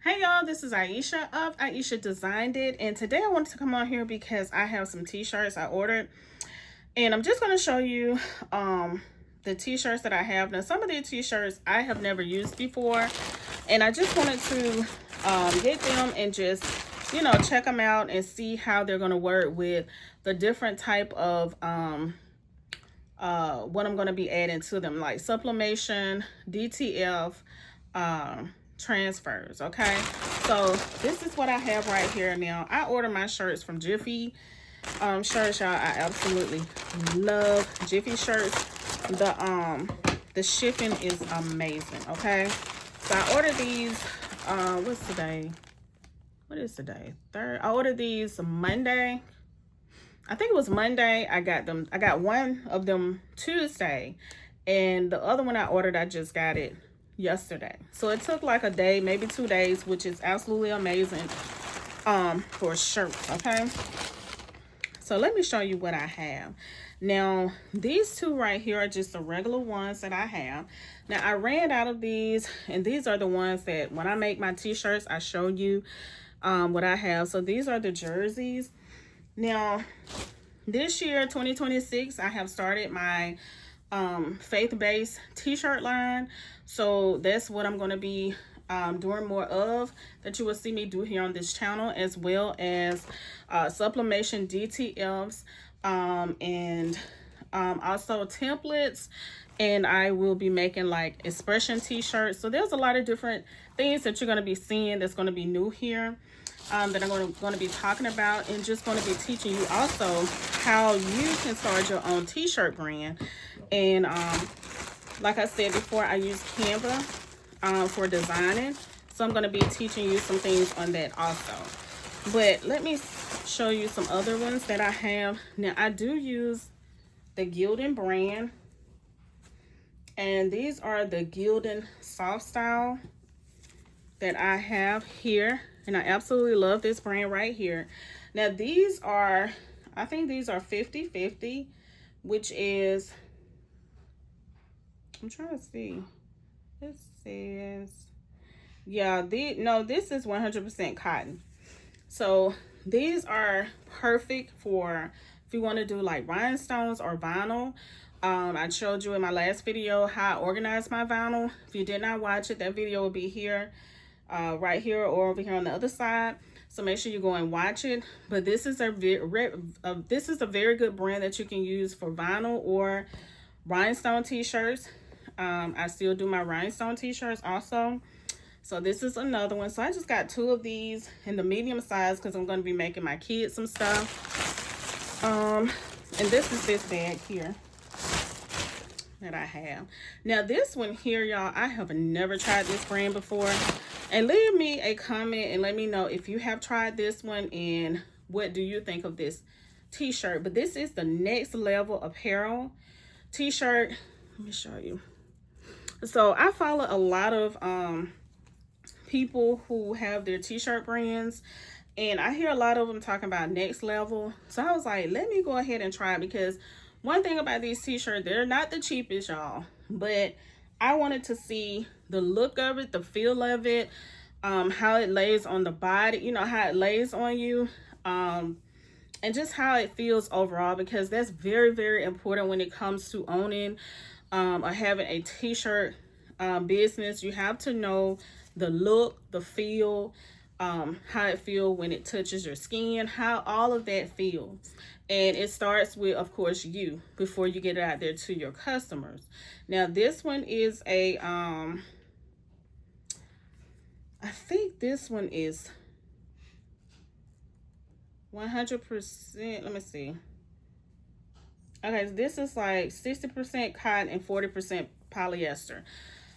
Hey y'all, this is Ieasha of Ieasha Designed It, and today I wanted to come on here because I have some t-shirts I ordered, and I'm just going to show you the t-shirts that I have. Now, some of the t-shirts I have never used before, and I just wanted to get them and just, you know, check them out and see how they're going to work with the different type of what I'm going to be adding to them, like sublimation, DTF, transfers. Okay, so this is what I have right here. Now, I order my shirts from Jiffy shirts, y'all. I absolutely love Jiffy shirts. The shipping is amazing. Okay, so I ordered these what's today? What is today? Third. I ordered these Monday. I think it was Monday. I got one of them Tuesday, and the other one I ordered, I just got it yesterday. So it took like a day, maybe 2 days, which is absolutely amazing for shirts. Okay, so let me show you what I have. Now, these two right here are just the regular ones that I have. Now, I ran out of these, and these are the ones that when I make my t-shirts, I show you what I have. So these are the jerseys. Now, this year, 2026, I have started my faith-based t-shirt line. So that's what I'm going to be doing more of, that you will see me do here on this channel, as well as sublimation DTFs and also templates. And I will be making like expression t-shirts. So there's a lot of different things that you're going to be seeing that's going to be new here. That I'm going to be talking about, and just going to be teaching you also how you can start your own t-shirt brand. And like I said before, I use Canva for designing, so I'm going to be teaching you some things on that also. But let me show you some other ones that I have. Now, I do use the Gildan brand, and these are the Gildan soft style that I have here. And I absolutely love this brand right here. Now, these are, I think these are 50/50, which is, I'm trying to see. This says, yeah, no, this is 100% cotton. So these are perfect for if you want to do like rhinestones or vinyl. I showed you in my last video how I organized my vinyl. If you did not watch it, that video will be here. Right here or over here on the other side, so make sure you go and watch it. But this is a very good brand that you can use for vinyl or rhinestone t-shirts. I still do my rhinestone t-shirts also, so this is another one. So I just got two of these in the medium size because I'm going to be making my kids some stuff. And this is this bag here that I have. Now, this one here, y'all, I have never tried this brand before. And leave me a comment and let me know if you have tried this one and what do you think of this t-shirt. But this is the Next Level Apparel t-shirt. Let me show you. So I follow a lot of people who have their t-shirt brands, and I hear a lot of them talking about Next Level. So I was like, let me go ahead and try it, because one thing about these t-shirts, they're not the cheapest, y'all, but I wanted to see the look of it, the feel of it, how it lays on the body, you know, how it lays on you, and just how it feels overall, because that's very, very important when it comes to owning or having a t-shirt business. You have to know the look, the feel, how it feels when it touches your skin, how all of that feels. And it starts with, of course, you before you get it out there to your customers. Now, this one is a I think this one is 100%. Let me see. Okay, this is like 60% cotton and 40% polyester.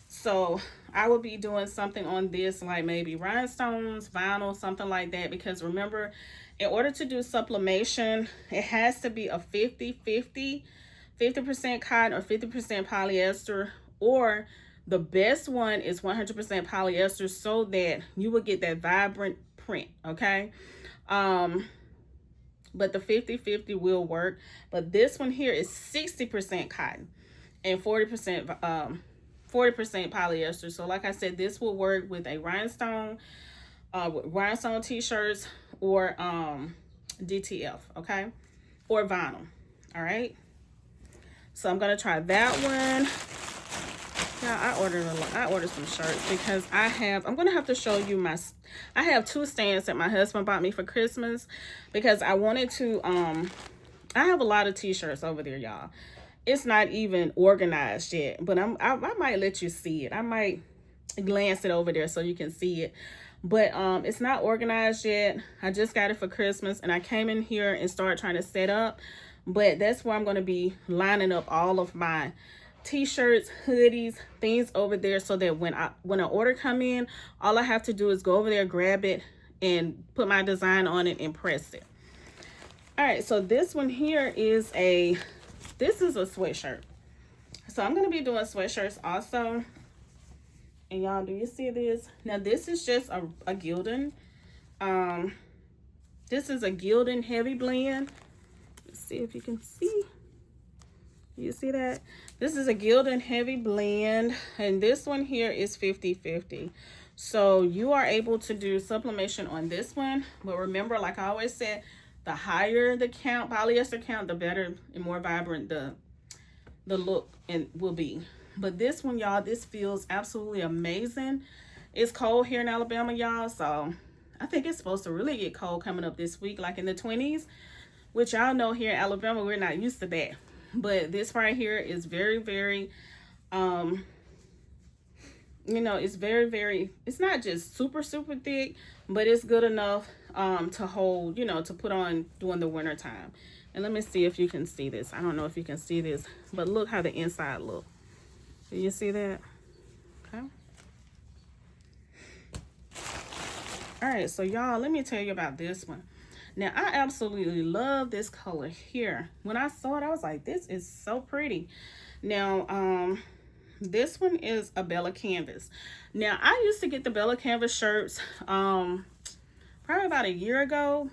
So I will be doing something on this, like maybe rhinestones, vinyl, something like that, because remember, in order to do sublimation, it has to be a 50/50, 50% cotton or 50% polyester, or the best one is 100% polyester, so that you will get that vibrant print. Okay, but the 50/50 will work. But this one here is 60% cotton and 40% polyester. So like I said, this will work with a rhinestone rhinestone t-shirts or DTF, okay, or vinyl. All right, so I'm gonna try that one. Yeah, I ordered some shirts because I'm gonna have to show you I have 2 stands that my husband bought me for Christmas because I wanted to I have a lot of t-shirts over there, y'all. It's not even organized yet, but I might let you see it. I might glance it over there so you can see it, but it's not organized yet. I just got it for Christmas and I came in here and started trying to set up, but that's where I'm going to be lining up all of my t-shirts, hoodies, things over there, so that when an order come in, all I have to do is go over there, grab it, and put my design on it and press it. All right, so this one here is a sweatshirt. So I'm going to be doing sweatshirts also. And y'all, do you see this? Now this is just a Gildan. This is a Gildan heavy blend. Let's see if you can see. You see that? This is a Gildan heavy blend, and this one here is 50/50. So you are able to do sublimation on this one, but remember, like I always said, the higher the count, polyester count, the better and more vibrant the look will be. But this one, y'all, this feels absolutely amazing. It's cold here in Alabama, y'all, so I think it's supposed to really get cold coming up this week, like in the 20s, which y'all know here in Alabama we're not used to that. But this right here is very, very, you know, it's very, very, it's not just super, super thick, but it's good enough to hold, you know, to put on during the winter time. And let me see if you can see this. I don't know if you can see this, but look how the inside look. Do you see that? Okay. All right, so y'all, let me tell you about this one. Now, I absolutely love this color here. When I saw it, I was like, this is so pretty. Now, this one is a Bella Canvas. Now, I used to get the Bella Canvas shirts probably about a year ago.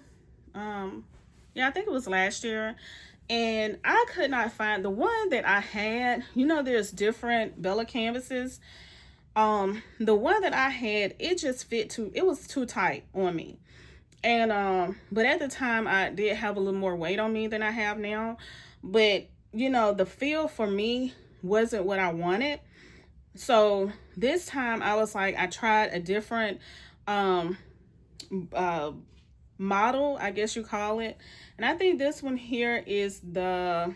Yeah, I think it was last year. And I could not find the one that I had. You know, there's different Bella Canvases. The one that I had, it just it was too tight on me. And but at the time I did have a little more weight on me than I have now, but you know, the feel for me wasn't what I wanted. So this time I was like, I tried a different model, I guess you call it, and I think this one here is I'm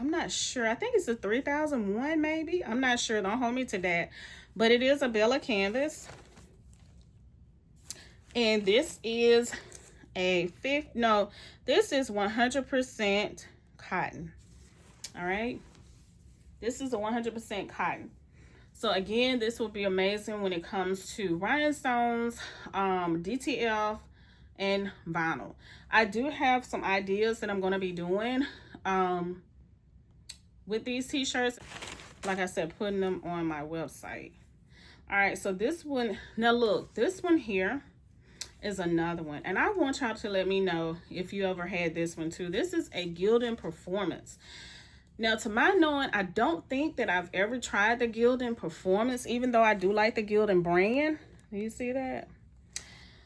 not sure, I think it's a 3001 maybe, I'm not sure, don't hold me to that, but it is a Bella Canvas. And this is this is 100% cotton. All right, this is a 100% cotton. So again, this will be amazing when it comes to rhinestones, DTF, and vinyl. I do have some ideas that I'm going to be doing with these t-shirts. Like I said, putting them on my website. All right, so this one, now look, this one here is another one, and I want y'all to let me know if you ever had this one too. This is a Gildan Performance. Now, to my knowing, I don't think that I've ever tried the Gildan Performance, even though I do like the Gildan brand. Do you see that?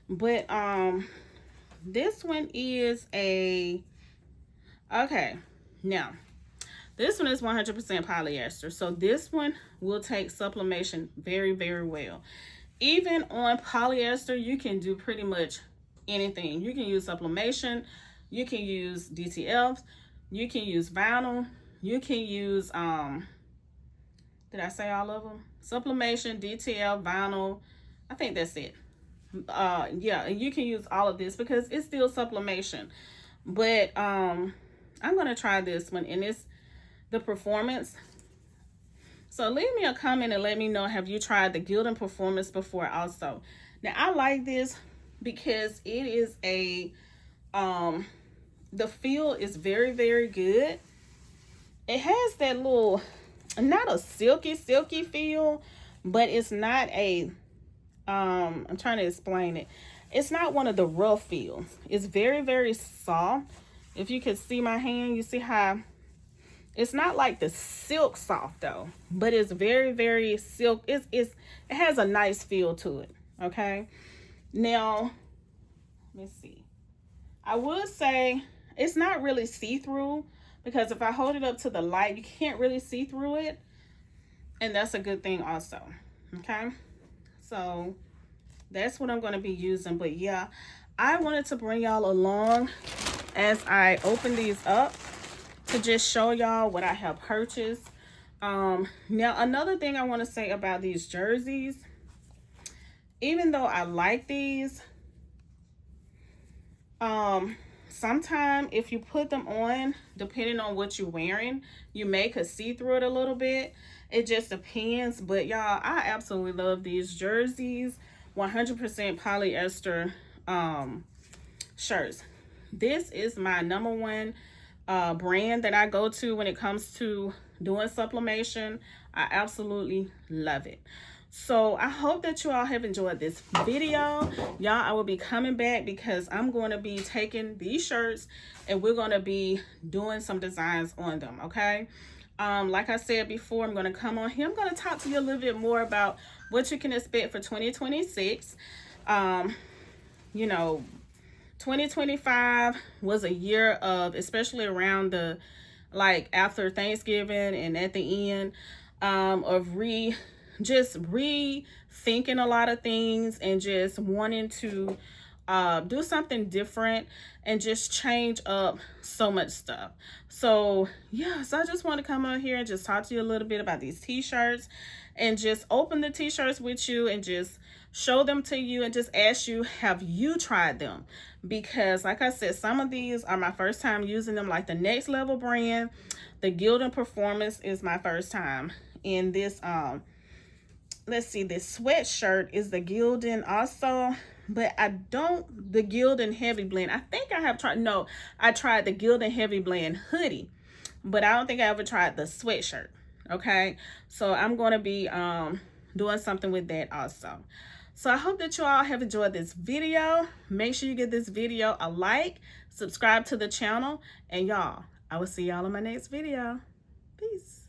But this one is okay, now this one is 100% polyester, so this one will take sublimation very, very well. Even on polyester, you can do pretty much anything. You can use sublimation, you can use DTFs, you can use vinyl, you can use, did I say all of them? Sublimation, DTF, vinyl, I think that's it. Yeah, you can use all of this because it's still sublimation. But I'm going to try this one, and it's the Performance. So leave me a comment and let me know, have you tried the Gildan Performance before also? Now, I like this because it is the feel is very, very good. It has that little, not a silky feel, but it's not I'm trying to explain it. It's not one of the rough feels. It's very, very soft. If you can see my hand, you see how it's not like the silk soft though, but it's very, very silk. It has a nice feel to it. Okay, now let's see. I would say it's not really see-through, because if I hold it up to the light, you can't really see through it, and that's a good thing also. Okay, so that's what I'm going to be using. But yeah, I wanted to bring y'all along as I open these up to just show y'all what I have purchased. Now another thing I want to say about these jerseys, even though I like these, sometimes if you put them on, depending on what you're wearing, you may could see through it a little bit. It just depends. But y'all, I absolutely love these jerseys. 100% polyester shirts. This is my number one brand that I go to when it comes to doing sublimation. I absolutely love it. So I hope that you all have enjoyed this video. Y'all, I will be coming back because I'm going to be taking these shirts and we're going to be doing some designs on them. Okay, like I said before, I'm going to come on here. I'm going to talk to you a little bit more about what you can expect for 2026. You know, 2025 was a year of, especially around the, like after Thanksgiving and at the end, of just rethinking a lot of things and just wanting to do something different and just change up so much stuff. So yeah, so I just want to come on here and just talk to you a little bit about these t-shirts and just open the t-shirts with you and just show them to you and just ask you, have you tried them? Because like I said, some of these are my first time using them, like the Next Level brand. The Gildan Performance is my first time. In this let's see, this sweatshirt is the Gildan also, but I don't, the Gildan Heavy Blend, I think I have tried, no, I tried the Gildan Heavy Blend hoodie, but I don't think I ever tried the sweatshirt. Okay, so I'm going to be doing something with that also. So I hope that you all have enjoyed this video. Make sure you give this video a like, subscribe to the channel, and y'all, I will see y'all in my next video. Peace.